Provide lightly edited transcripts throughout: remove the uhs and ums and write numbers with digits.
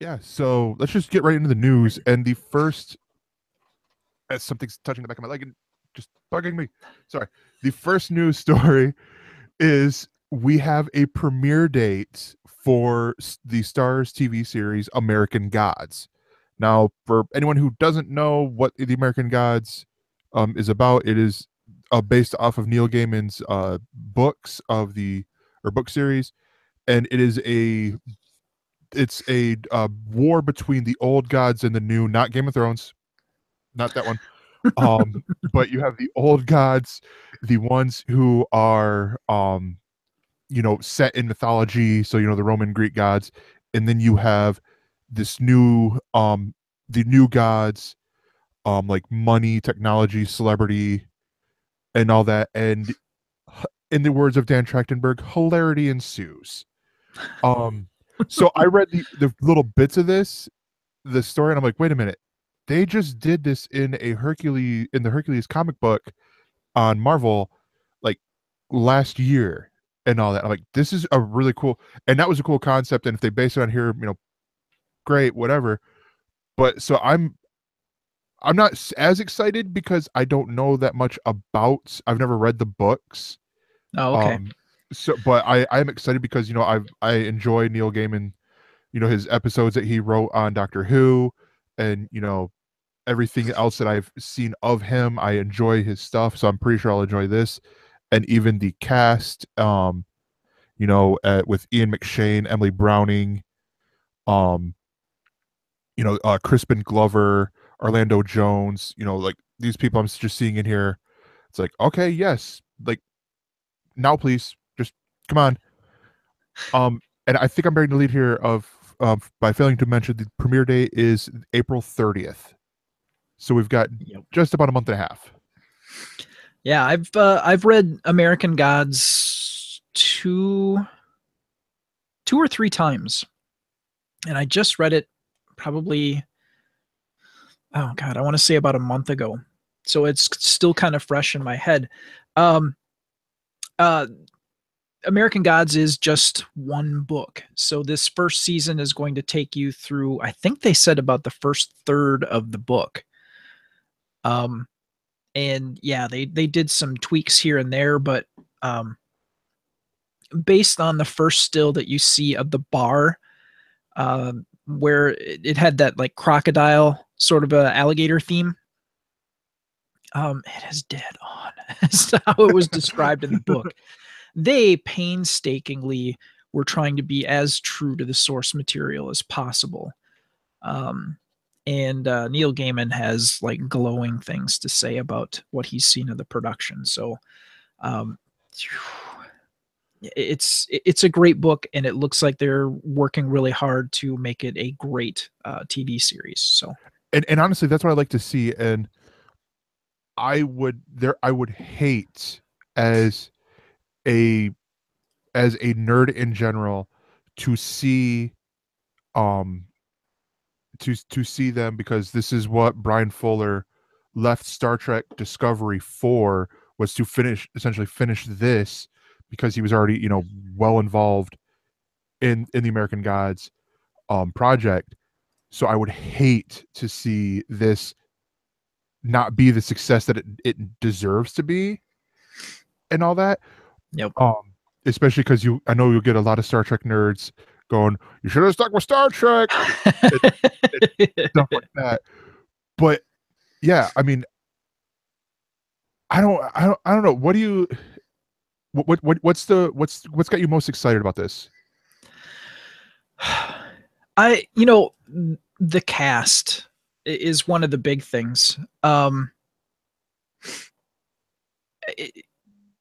Yeah, so let's just get right into the news. And the first, as something's touching the back of my leg and just bugging me. Sorry. The first news story is we have a premiere date for the Starz TV series American Gods. Now, for anyone who doesn't know what the American Gods is about, it is based off of Neil Gaiman's books of the or book series, and it's a war between the old gods and the new, not Game of Thrones, not that one. But you have the old gods, the ones who are set in mythology, so the Roman Greek gods, and then you have this new the new gods, like money, technology, celebrity, and all that. And in the words of Dan Trachtenberg, hilarity ensues. Um, so I read the little bits of the story, and I'm like, wait a minute, they just did this in the Hercules comic book on Marvel, like last year, and all that. I'm like, this is a really cool, and that was a cool concept. And if they base it on here, great, whatever. But so I'm not as excited because I don't know that much about. I've never read the books. Oh, okay. Um, so but I'm excited because I enjoy Neil Gaiman, his episodes that he wrote on Doctor Who, and everything else that I've seen of him. I enjoy his stuff, so I'm pretty sure I'll enjoy this. And even the cast, with Ian McShane, Emily Browning, um, Crispin Glover, Orlando Jones, like these people I'm just seeing in here. It's like, okay, yes, like now, please, just come on. And I think I'm bearing the lead here of by failing to mention the premiere date is April 30th. So we've got Yep. just about a month and a half. Yeah, I've read American Gods two or three times, and I just read it probably, oh god, I want to say about a month ago. So it's still kind of fresh in my head. Um, uh, American Gods is just one book. So this first season is going to take you through, I think they said about the first third of the book. Um, and yeah, they did some tweaks here and there, but based on the first still that you see of the bar, where it had that like crocodile sort of a alligator theme. It is dead on. That's how it was described in the book. They painstakingly were trying to be as true to the source material as possible. Um, and Neil Gaiman has like glowing things to say about what he's seen of the production. So um, it's a great book, and it looks like they're working really hard to make it a great TV series. So, And honestly, that's what I like to see. And I would hate as a nerd in general to see um to see them, because this is what Brian Fuller left Star Trek Discovery for, was to essentially finish this, because he was already well involved in the American Gods project. So I would hate to see this not be the success that it deserves to be, and all that. yep. Um, Especially because I know you'll get a lot of Star Trek nerds going, "You should have stuck with Star Trek," and stuff like that. But yeah, I mean, I don't know. What do you what's got you most excited about this? The cast is one of the big things.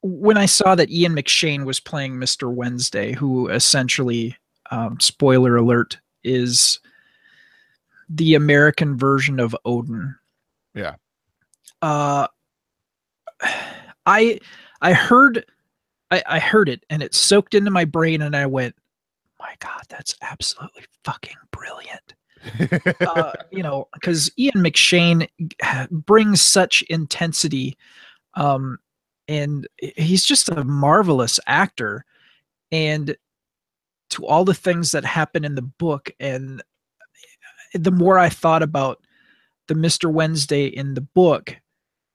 When I saw that Ian McShane was playing Mr. Wednesday, who essentially, spoiler alert, is the American version of Odin. Yeah. Uh, I I heard I heard it, and it soaked into my brain, and I went, my God, that's absolutely fucking brilliant. Because Ian McShane brings such intensity, and he's just a marvelous actor. And to all the things that happen in the book, and the more I thought about the Mr. Wednesday in the book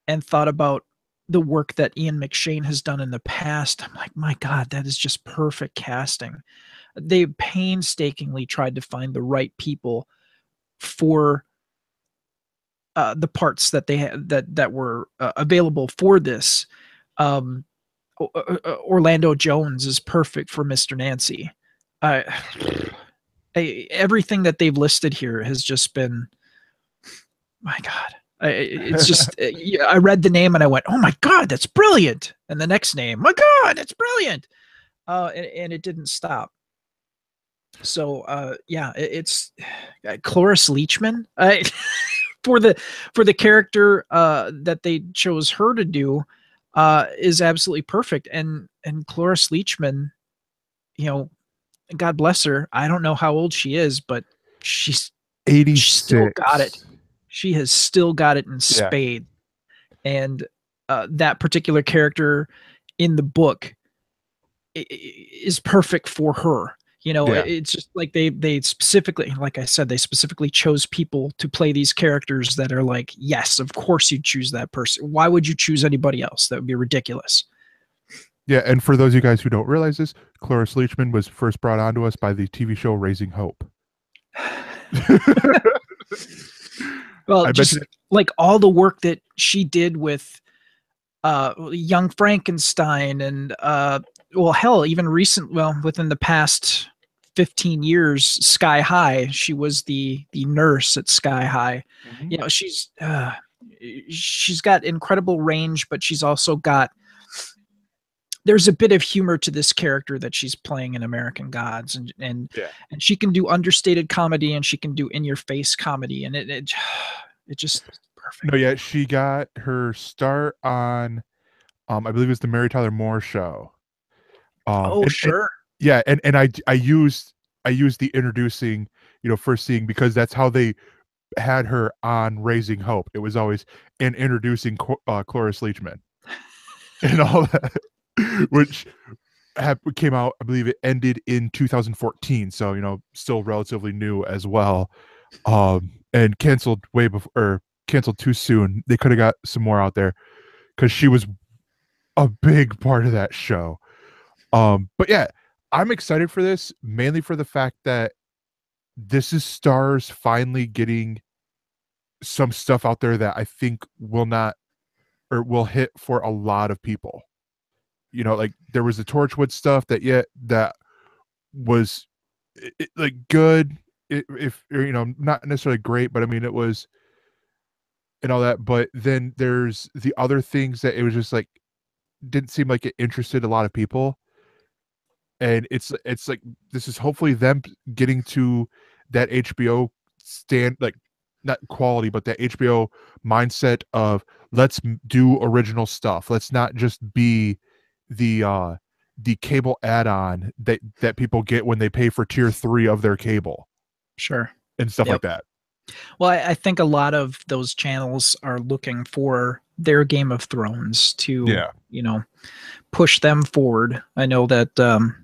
and thought about the work that Ian McShane has done in the past, I'm like, my God, that is just perfect casting. They painstakingly tried to find the right people for the parts that they had that were available for this. Um, Orlando Jones is perfect for Mr. Nancy. I, everything that they've listed here has just been, my God. It's just I read the name and I went, oh my God, that's brilliant. And the next name, my God, that's brilliant. And it didn't stop. So yeah, it's Cloris Leachman. For the character that they chose her to do is absolutely perfect. And Cloris Leachman, you know, God bless her. I don't know how old she is, but she's 86. still got it. She has still got it in Yeah. spade. And that particular character in the book is perfect for her. You know, Yeah. it's just like they specifically, like I said, they specifically chose people to play these characters that are like, yes, of course you'd choose that person. Why would you choose anybody else? That would be ridiculous. Yeah, and for those of you guys who don't realize this, Cloris Leachman was first brought onto us by the TV show Raising Hope. Well, just like all the work that she did with Young Frankenstein and well, hell, even within the past 15 years, Sky High, she was the nurse at Sky High. Mm-hmm. You know, she's got incredible range, but she's also got, there's a bit of humor to this character that she's playing in American Gods, and she can do understated comedy and she can do in your face comedy, and it just perfect. No, yeah, she got her start on I believe it was the Mary Tyler Moore Show. Sure. And I used the introducing, first seeing, because that's how they had her on Raising Hope. It was always in introducing Cloris Leachman and all that, which came out, I believe it ended in 2014, so still relatively new as well, and canceled way before, or canceled too soon. They could have got some more out there because she was a big part of that show. But yeah, I'm excited for this, mainly for the fact that this is Starz finally getting some stuff out there that I think will hit for a lot of people. Like there was the Torchwood stuff that was like good, if not necessarily great, but I mean it was, and all that. But then there's the other things that it was just like didn't seem like it interested a lot of people. And it's like this is hopefully them getting to that HBO stand, like not quality, but that HBO mindset of let's do original stuff. Let's not just be the cable add-on that people get when they pay for tier 3 of their cable. Sure. And stuff like that. Well, I think a lot of those channels are looking for their Game of Thrones to, push them forward. I know that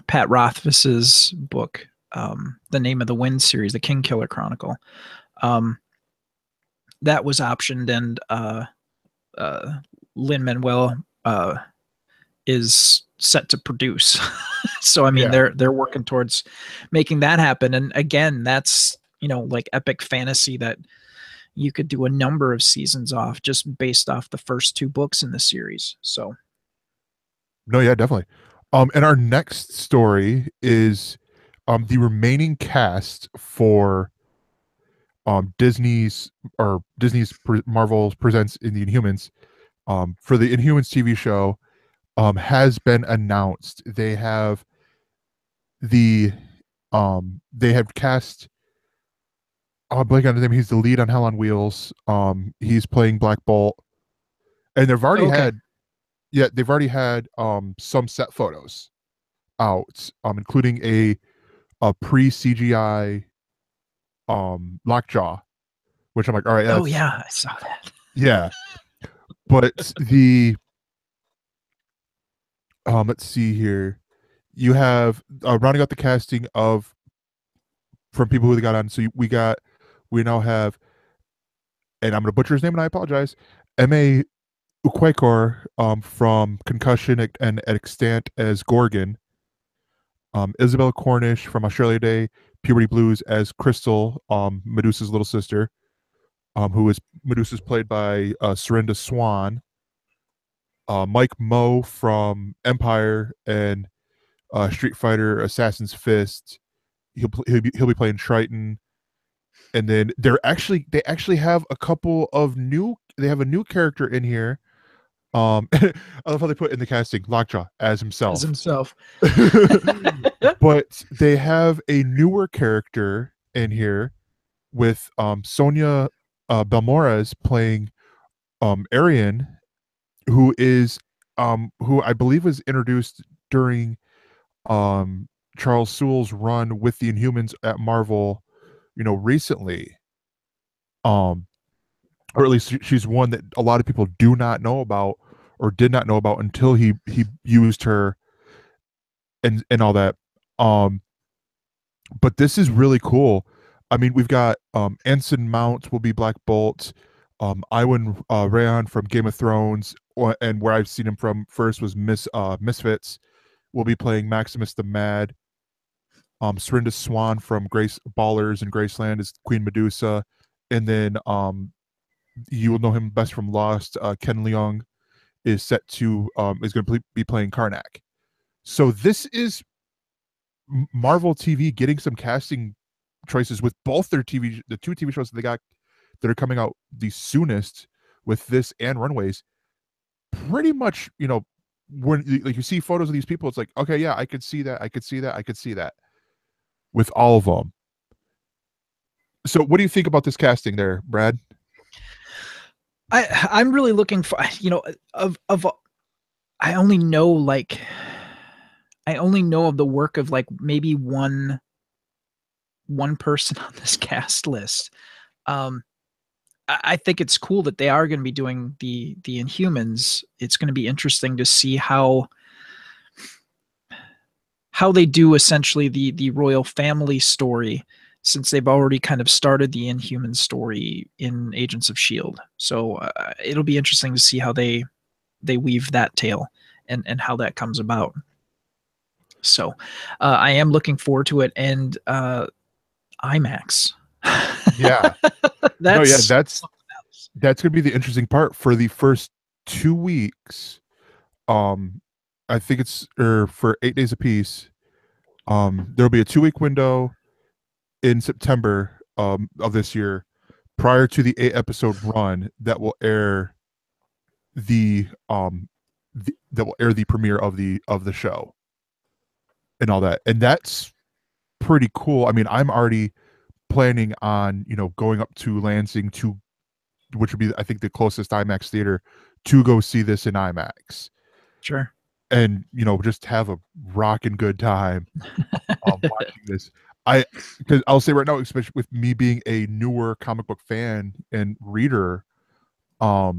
Pat Rothfuss's book, The Name of the Wind series, the King Killer Chronicle, that was optioned, and Lin-Manuel is set to produce. So I mean, they're working towards making that happen. And again, that's like epic fantasy that you could do a number of seasons off just based off the first 2 books in the series. So no, yeah, definitely. And our next story is the remaining cast for Disney's Marvel Presents in the Inhumans, for the Inhumans TV show, has been announced. They have cast, I'll blank on his name. He's the lead on Hell on Wheels. He's playing Black Bolt, and they've already had some set photos out, including a pre-CGI Lockjaw, which I'm like, all right. Oh yeah, I saw that. Yeah, but the let's see here. You have rounding out the casting from people who they got on. So we got we now have, and I'm going to butcher his name, and I apologize, M.A. Ukwekor from Concussion and Extant as Gorgon, Isabella Cornish from Australia Day, Puberty Blues as Crystal, Medusa's little sister, who is Medusa's played by Serinda Swan, Mike Moe from Empire and Street Fighter Assassin's Fist. He'll be playing Triton, and then they actually have a couple of new. They have a new character in here. I love how they put in the casting Lockjaw as himself. As himself. But they have a newer character in here with Sonia Belmores playing Arian, who is who I believe was introduced during Charles Soule's run with the Inhumans at Marvel, recently. Or at least she's one that a lot of people do not know about or did not know about until he used her and all that. But this is really cool. I mean, we've got Anson Mount will be Black Bolt, Iwan Rheon from Game of Thrones, and where I've seen him from first was Misfits, will be playing Maximus the Mad. Serinda Swan from Grace Ballers and Graceland is Queen Medusa, and then you will know him best from Lost. Ken Leung is set to is going to be playing Karnak. So this is Marvel TV getting some casting choices with both the two TV shows that they got that are coming out the soonest with this and Runaways. Pretty much, when like you see photos of these people, it's like, okay, yeah, I could see that, I could see that, I could see that with all of them. So what do you think about this casting there, Brad? I'm really looking for, I only know of the work of like maybe one person on this cast list. I think it's cool that they are going to be doing the Inhumans. It's going to be interesting to see how they do essentially the royal family story, since they've already kind of started the Inhuman story in Agents of S.H.I.E.L.D. So it'll be interesting to see how they weave that tale and how that comes about. So I am looking forward to it. And IMAX. Yeah. That's going to be the interesting part for the first 2 weeks. I think it's for 8 days apiece. There'll be a 2-week window in September of this year prior to the 8-episode run that will air the premiere of the show and all that. And that's pretty cool. I mean, I'm already planning on, going up to Lansing which would be, I think, the closest IMAX theater to go see this in IMAX. Sure. And, just have a rocking good time watching this. Because I'll say right now, especially with me being a newer comic book fan and reader, I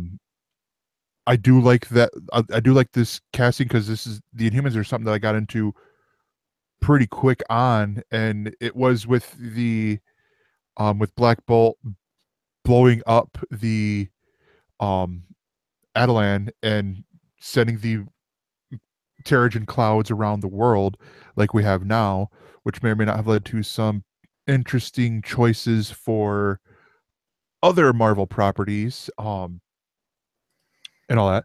do like that. I do like this casting because the Inhumans are something that I got into pretty quick on, and it was with with Black Bolt blowing up the Attilan and sending the Terrigen clouds around the world like we have now, which may or may not have led to some interesting choices for other Marvel properties and all that.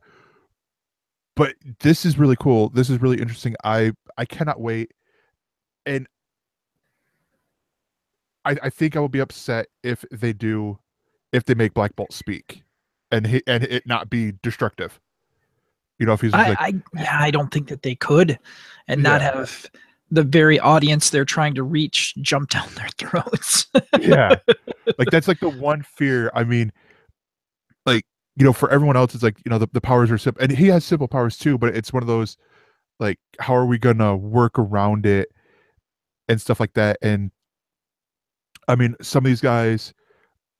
But this is really cool. This is really interesting. I cannot wait. And I think I will be upset if they make Black Bolt speak and it not be destructive. If he's like, I don't think that they could, and not have the very audience they're trying to reach jump down their throats. Yeah, like that's like the one fear. I mean, like, for everyone else, it's like, the powers are simple, and he has simple powers too. But it's one of those, like, how are we gonna work around it and stuff like that? And I mean, some of these guys,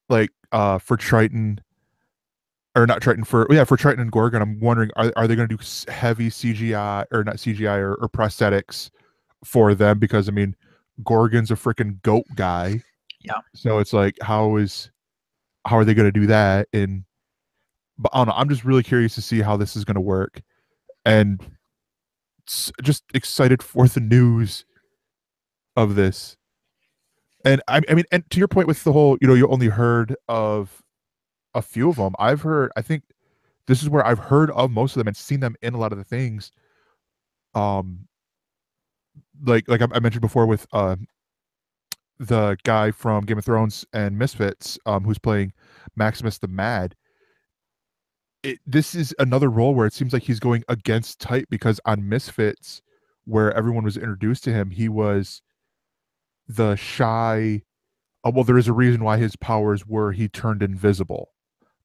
like, for Triton. Or not Triton for Triton and Gorgon. I'm wondering, are they going to do heavy CGI or not CGI or prosthetics for them? Because I mean, Gorgon's a freaking goat guy. Yeah. So it's like, how are they going to do that? And but I don't know. I'm just really curious to see how this is going to work, and just excited for the news of this. And I mean, and to your point with the whole, you only heard of a few of them. I've heard. I think this is where I've heard of most of them and seen them in a lot of the things. Um, like I mentioned before with the guy from Game of Thrones and Misfits, who's playing Maximus the Mad. This is another role where it seems like he's going against type, because on Misfits, where everyone was introduced to him, he was the shy. Well, there is a reason why his powers were he turned invisible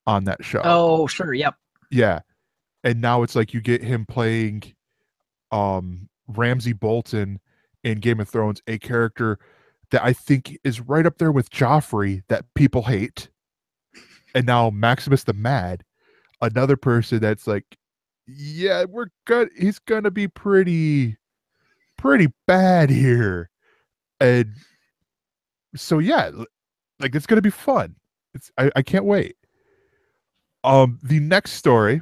on that show. Oh, sure. Yep. Yeah, and now it's like you get him playing Ramsay Bolton in Game of Thrones, a character that I think is right up there with Joffrey that people hate, and now Maximus the Mad, another person that's like, yeah, we're good. He's gonna be pretty bad here, and so yeah, like it's gonna be fun. I can't wait. The next story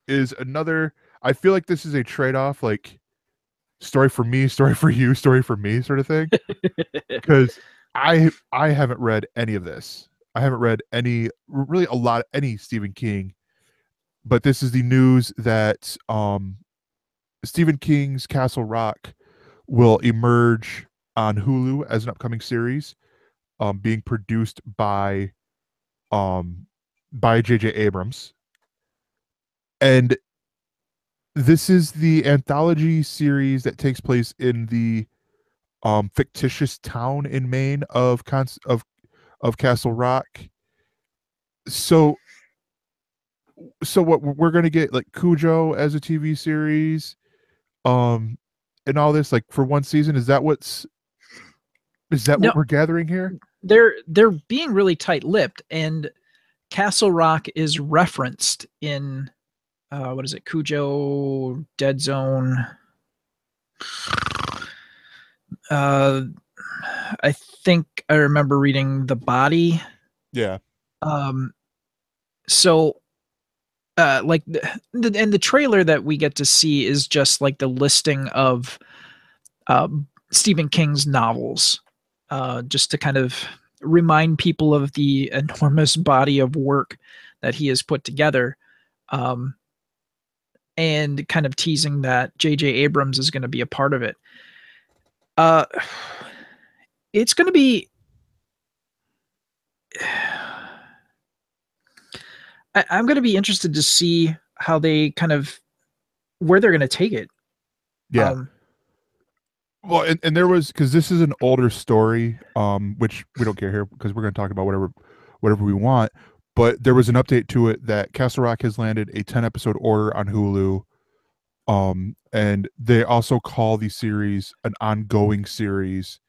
is another. I feel like this is a trade off, like story for me, story for you, story for me, sort of thing. Because I haven't read any of this. I haven't read really any Stephen King, but this is the news that Stephen King's Castle Rock will emerge on Hulu as an upcoming series, being produced um by J.J. Abrams. And this is the anthology series that takes place in the fictitious town in Maine of Castle Rock. So what we're gonna get, like Cujo as a TV series, um, and all this, like for one season. Is that No, what we're gathering here? they're being really tight-lipped, and Castle Rock is referenced in what is it? Cujo, Dead Zone. Uh, I think I remember reading The Body. Yeah. Um, so like the trailer that we get to see is just like the listing of uh, Stephen King's novels, just to kind of remind people of the enormous body of work that he has put together, um, and kind of teasing that J.J. Abrams is going to be a part of it. Uh, it's going to be. I'm going to be interested to see how they kind of where they're going to take it. Yeah. Well, and there was, because this is an older story, which we don't care here because we're going to talk about whatever we want. But there was an update to it that Castle Rock has landed a 10-episode order on Hulu, and they also call the series an ongoing series.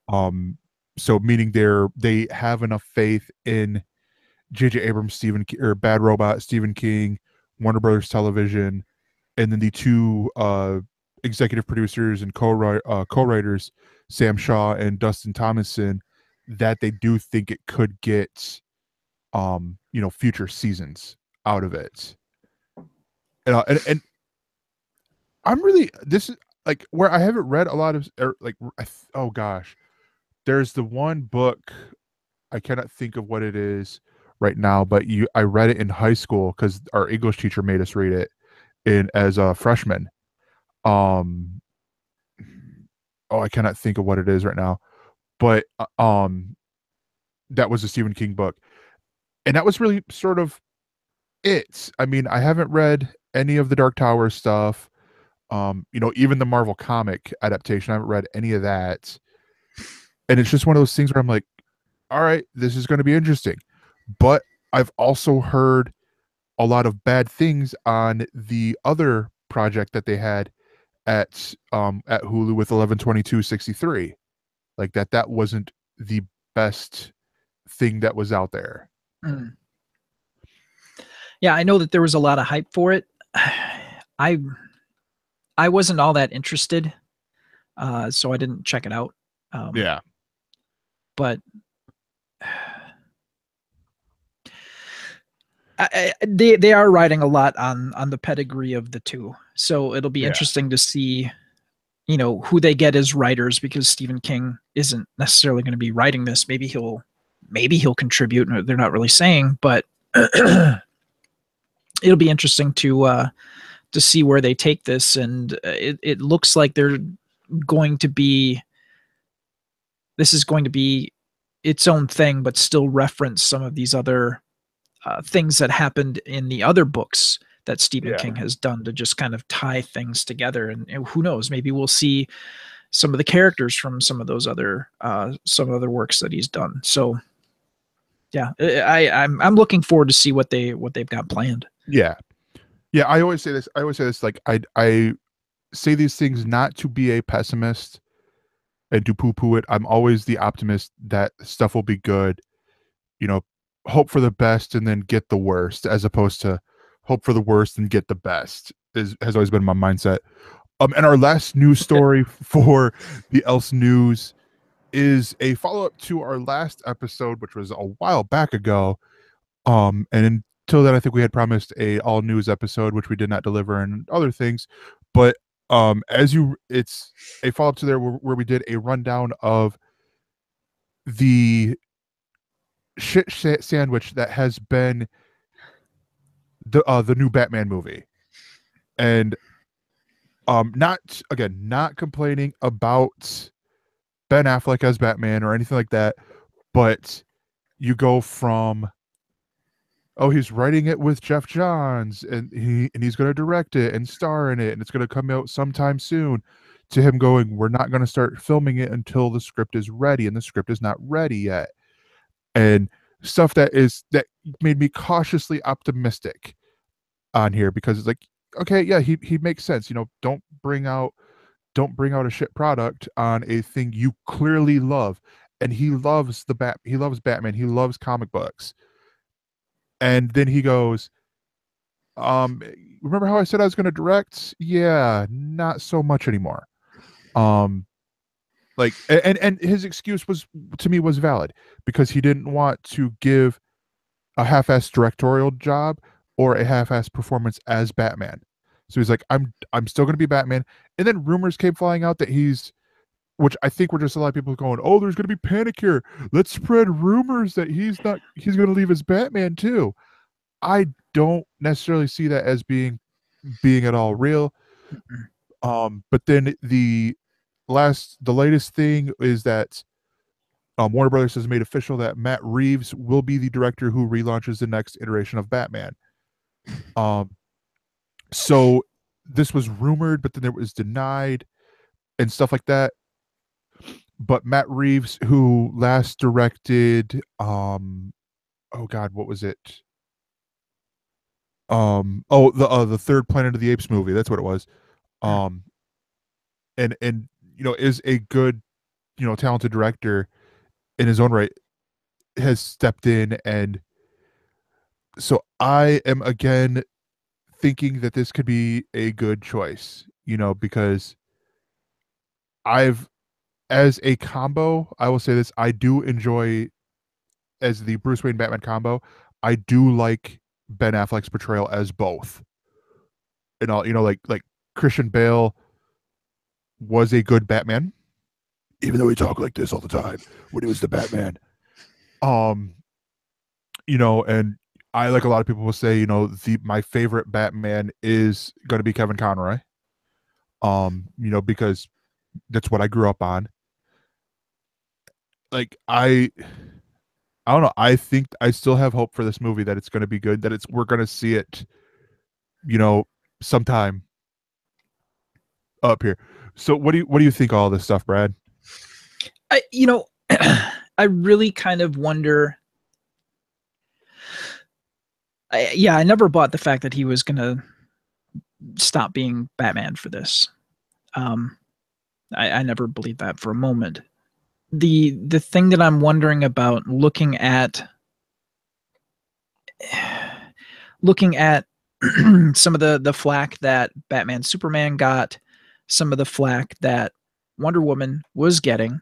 So meaning they have enough faith in J.J. Abrams, Bad Robot, Stephen King, Warner Brothers Television, and then the two executive producers and co-writers, Sam Shaw and Dustin Thomason, that they do think it could get future seasons out of it. And I'm really, this is like where I haven't read a lot of, like, oh gosh, there's the one book, I cannot think of what it is right now, but I read it in high school because our English teacher made us read it as a freshman. Um, oh, I cannot think of what it is right now, but that was a Stephen King book, and that was really sort of it. I mean, I haven't read any of the Dark Tower stuff. Even the Marvel comic adaptation, I haven't read any of that, and it's just one of those things where I'm like, all right, this is going to be interesting. But I've also heard a lot of bad things on the other project that they had at Hulu with 11/22/63, like that wasn't the best thing that was out there. Mm. Yeah, I know that there was a lot of hype for it. I wasn't all that interested, so I didn't check it out. Yeah. but they are writing a lot on the pedigree of the two, so it'll be interesting to see, you know, who they get as writers, because Stephen King isn't necessarily going to be writing this. Maybe he'll contribute. They're not really saying, but it'll be interesting to see where they take this. And it looks like this is going to be its own thing, but still reference some of these other things that happened in the other books that Stephen King has done to just kind of tie things together. And who knows, maybe we'll see some of the characters from some of those other works that he's done. So yeah, I'm looking forward to see what they've got planned. Yeah. I always say this. Like, I say these things not to be a pessimist and to poo-poo it. I'm always the optimist that stuff will be good. You know, hope for the best and then get the worst, as opposed to hope for the worst and get the best, has always been my mindset. And our last news story for the ElseNews is a follow-up to our last episode, which was a while back ago. And until then, I think we had promised a all news episode, which we did not deliver, and other things. But it's a follow-up to there where we did a rundown of the shit sandwich that has been the new Batman movie. And not complaining about Ben Affleck as Batman or anything like that, but you go from, oh, he's writing it with Jeff Johns and he's going to direct it and star in it and it's going to come out sometime soon, to him going, we're not going to start filming it until the script is ready, and the script is not ready yet. And stuff that made me cautiously optimistic on here, because it's like, okay, yeah, he makes sense. You know, don't bring out a shit product on a thing you clearly love. And he loves Batman, he loves comic books. And then he goes, remember how I said I was going to direct? Yeah, not so much anymore. Like, and his excuse was valid, because he didn't want to give a half-assed directorial job or a half-assed performance as Batman. So he's like, I'm still going to be Batman. And then rumors came flying out that which I think were just a lot of people going, oh, there's going to be panic here. Let's spread rumors that he's going to leave as Batman too. I don't necessarily see that as being at all real. But then the latest thing is that Warner Brothers has made official that Matt Reeves will be the director who relaunches the next iteration of Batman. So this was rumored, but then it was denied and stuff like that. But Matt Reeves, who last directed, oh God, what was it? The third Planet of the Apes movie. That's what it was. And you know, is a good, you know, talented director in his own right, has stepped in. And so I am again thinking that this could be a good choice, you know, because as a combo, I will say this, I do enjoy, as the Bruce Wayne Batman combo, I do like Ben Affleck's portrayal as both. And all, you know, like Christian Bale was a good Batman, even though he talked like this all the time when he was the Batman. You know, and I, like a lot of people will say, you know, my favorite Batman is going to be Kevin Conroy. You know, because that's what I grew up on. Like, I don't know. I think I still have hope for this movie, that it's going to be good, that we're going to see it, you know, sometime up here. So what do you think of all this stuff, Brad? You know, I really kind of wonder. I never bought the fact that he was going to stop being Batman for this. I never believed that for a moment. The thing that I'm wondering about, looking at some of the flack that Batman Superman got, some of the flack that Wonder Woman was getting,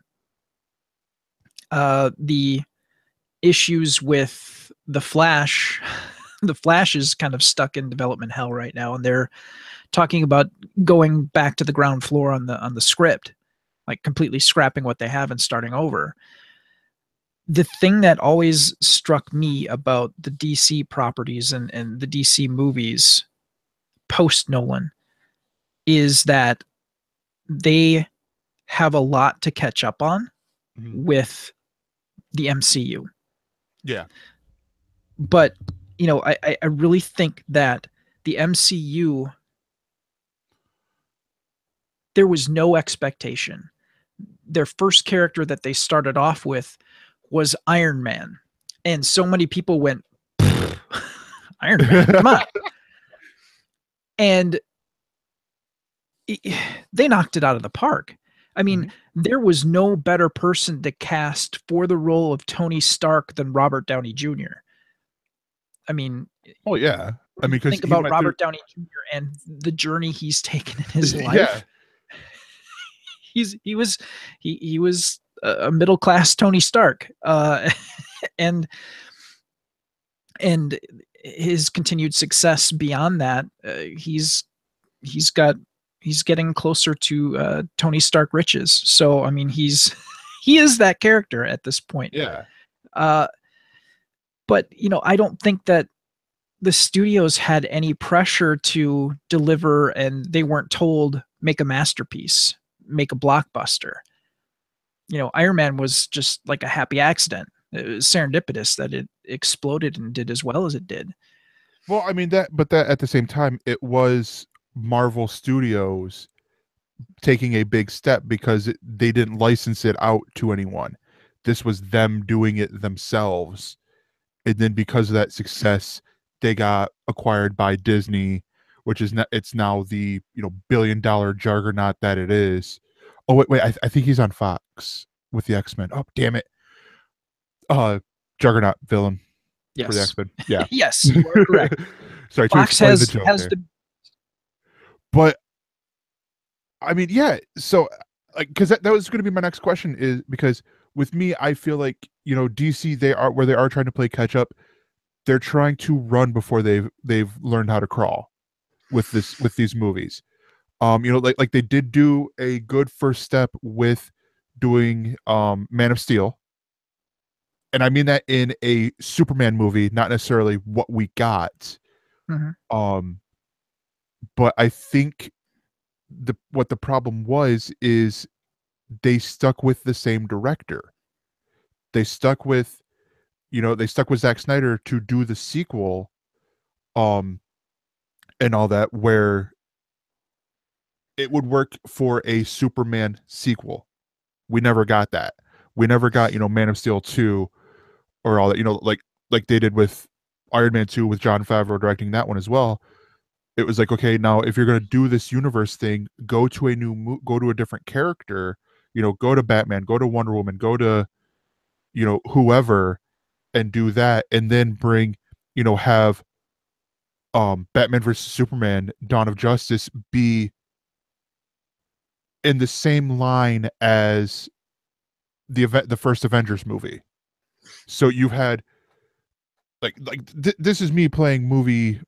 the issues with the Flash. The Flash is kind of stuck in development hell right now, and they're talking about going back to the ground floor on the script, like completely scrapping what they have and starting over. The thing that always struck me about the DC properties and the DC movies post Nolan is that they have a lot to catch up on with the MCU. Yeah. But, you know, I really think that the MCU, there was no expectation. Their first character that they started off with was Iron Man. And so many people went, Iron Man, come on. And they knocked it out of the park. I mean, there was no better person to cast for the role of Tony Stark than Robert Downey Jr. I mean, oh yeah. I mean, because think about Robert Downey Jr. and the journey he's taken in his life. Yeah. He was a middle class Tony Stark, and his continued success beyond that, he's getting closer to Tony Stark riches. So I mean, he is that character at this point. Yeah. But you know, I don't think that the studios had any pressure to deliver, and they weren't told make a masterpiece, make a blockbuster. You know, Iron Man was just like a happy accident. It was serendipitous that it exploded and did as well as it did. Well, I mean but at the same time, it was Marvel Studios taking a big step because they didn't license it out to anyone. This was them doing it themselves. And then because of that success, they got acquired by Disney, which is it's now the billion-dollar juggernaut that it is. Oh wait, I think he's on Fox with the X-Men. Oh damn it, Juggernaut villain for the X-Men. Yeah, yes, you are correct. Sorry, Fox to explain the joke. But I mean, yeah. So, like, because that was going to be my next question, is because with me, I feel like DC, they are trying to play catch up. They're trying to run before they've learned how to crawl with these movies. Like they did do a good first step with doing Man of Steel. And I mean that in a Superman movie, not necessarily what we got. But I think what the problem is they stuck with the same director. They stuck with Zack Snyder to do the sequel, and all that, where it would work for a Superman sequel. We never got that. We never got, Man of Steel 2 or all that, like they did with Iron Man 2 with Jon Favreau directing that one as well. It was like, okay, now if you're going to do this universe thing, go to a different character, go to Batman, go to Wonder Woman, go to, whoever, and do that, and then bring, have Batman versus Superman, Dawn of Justice be in the same line as the first Avengers movie. So you've had this is me playing movie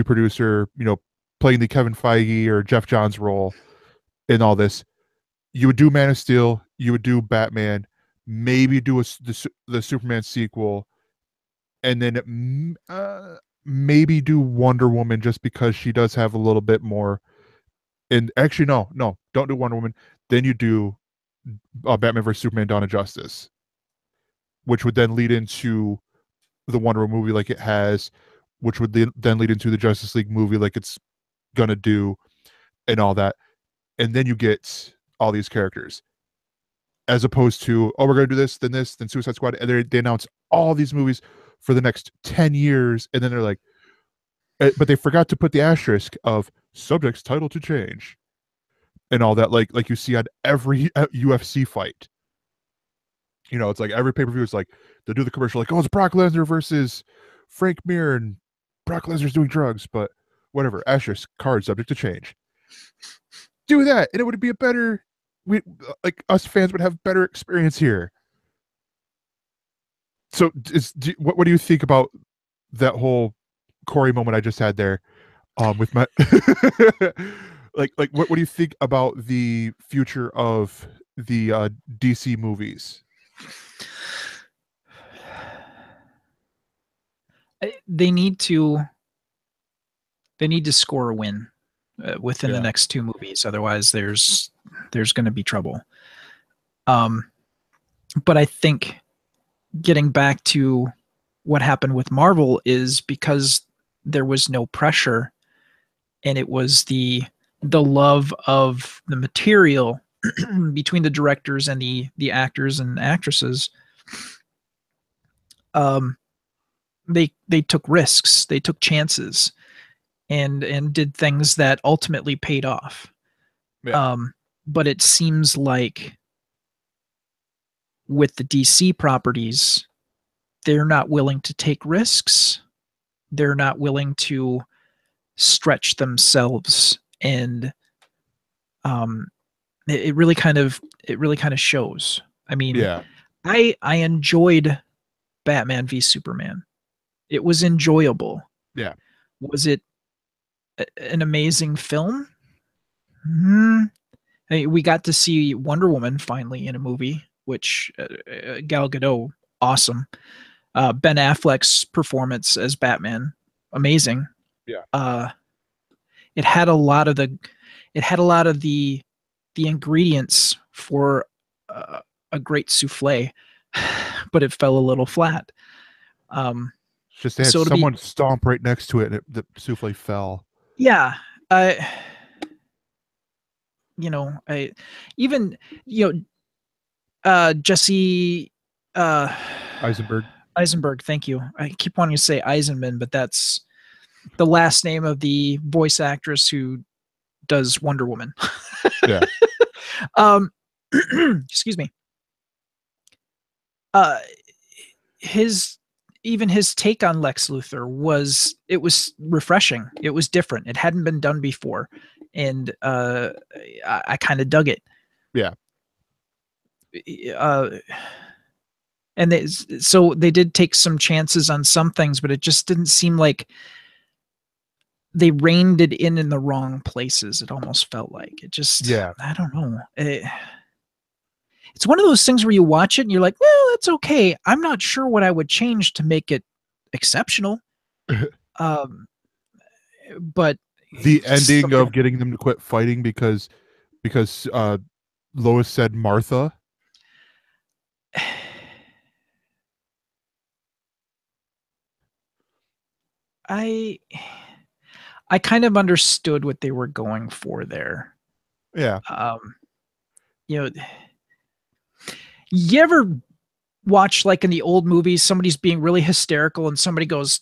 producer, playing the Kevin Feige or Jeff Johns role in all this. You would do Man of Steel, you would do Batman, maybe do the Superman sequel, and then maybe do Wonder Woman, just because she does have a little bit more. And actually, no, don't do Wonder Woman. Then you do Batman vs Superman: Dawn of Justice, which would then lead into the Wonder Woman movie like it has, which would then lead into the Justice League movie like it's gonna do, and all that. And then you get all these characters, as opposed to, oh, we're gonna do this, then Suicide Squad, and they announce all these movies for the next 10 years, and then they're like, but they forgot to put the asterisk of subject's title to change and all that, like you see on every UFC fight. It's like every pay-per-view is like, they'll do the commercial like, oh, it's Brock Lesnar versus Frank Mir, and Brock Lesnar's doing drugs, but whatever, asterisk, card subject to change. Do that, and it would be a better, us fans would have better experience here. So what do you think about that whole Corey moment I just had there? With my like what do you think about the future of the DC movies? They need to score a win within the next two movies. Otherwise, there's going to be trouble. But I think getting back to what happened with Marvel is because there was no pressure, and it was the love of the material between the directors and the actors and actresses. They took risks, they took chances, and did things that ultimately paid off. Yeah. But it seems like with the DC properties, they're not willing to take risks. They're not willing to stretch themselves, and it really kind of shows. I mean, Yeah. I enjoyed Batman v Superman. It was enjoyable. Yeah. Was it an amazing film? We got to see Wonder Woman finally in a movie, which Gal Gadot, awesome. Ben Affleck's performance as Batman, amazing. Yeah. It had a lot of the ingredients for a great souffle, but it fell a little flat. Just they had someone stomp right next to it, and the souffle fell. Yeah, I Jesse Eisenberg. Thank you. I keep wanting to say Eisenman, but that's the last name of the voice actress who does Wonder Woman. Yeah. Excuse me. His take on Lex Luthor was refreshing. It was different. It hadn't been done before, and I kind of dug it. Yeah. And so they did take some chances on some things, but it just didn't seem like they reined it in the wrong places. It almost felt like it just, I don't know. It's one of those things where you watch it and you're like, well, that's okay. I'm not sure what I would change to make it exceptional. But the ending of getting them to quit fighting because Lois said Martha. I kind of understood what they were going for there. Yeah. You ever watch, like in the old movies, somebody's being really hysterical and somebody goes,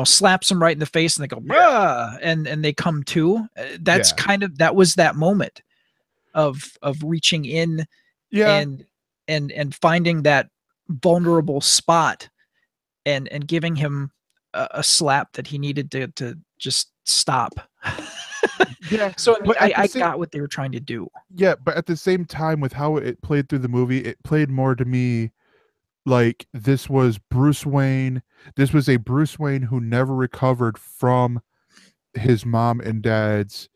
slaps them right in the face and they go, "Bruh," and they come to. That's kind of, that was that moment of reaching in and finding that vulnerable spot and giving him a slap that he needed to just stop. Yeah. So I got what they were trying to do. Yeah, but at the same time, with how it played through the movie, it played more to me like this was Bruce Wayne. This was a Bruce Wayne who never recovered from his mom and dad's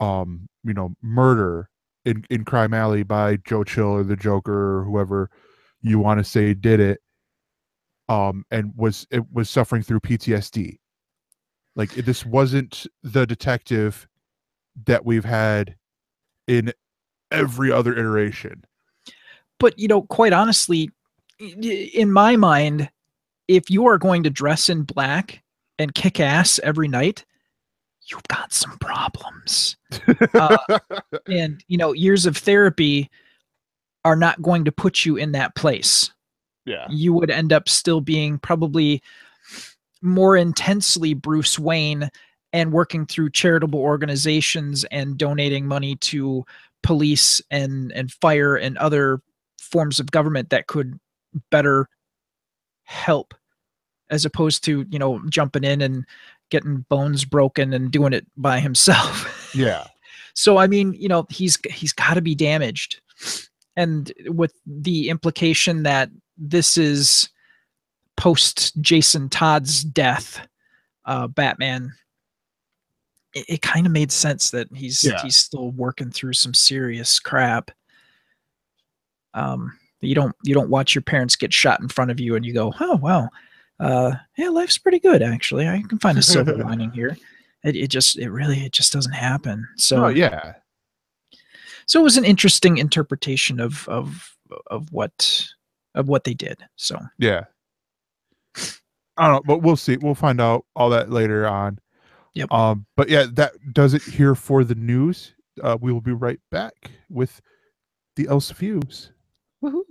murder in Crime Alley by Joe Chill or the Joker or whoever you want to say did it. And was suffering through PTSD. Like this wasn't the detective that we've had in every other iteration. But quite honestly, in my mind, if you are going to dress in black and kick ass every night, you've got some problems. And years of therapy are not going to put you in that place. Yeah. You would end up still being probably more intensely Bruce Wayne and working through charitable organizations and donating money to police and fire and other forms of government that could better help, as opposed to jumping in and getting bones broken and doing it by himself. Yeah. So I mean, he's got to be damaged, and with the implication that this is post Jason Todd's death, Batman, it kind of made sense that he's still working through some serious crap. You don't watch your parents get shot in front of you and you go, oh wow, yeah, life's pretty good actually. I can find a silver lining here. It just doesn't happen. So yeah. So it was an interesting interpretation of what they did. So yeah, I don't know, but we'll see. We'll find out all that later on. Yep. But yeah, that does it here for the news. We will be right back with the ElseNews. Woohoo!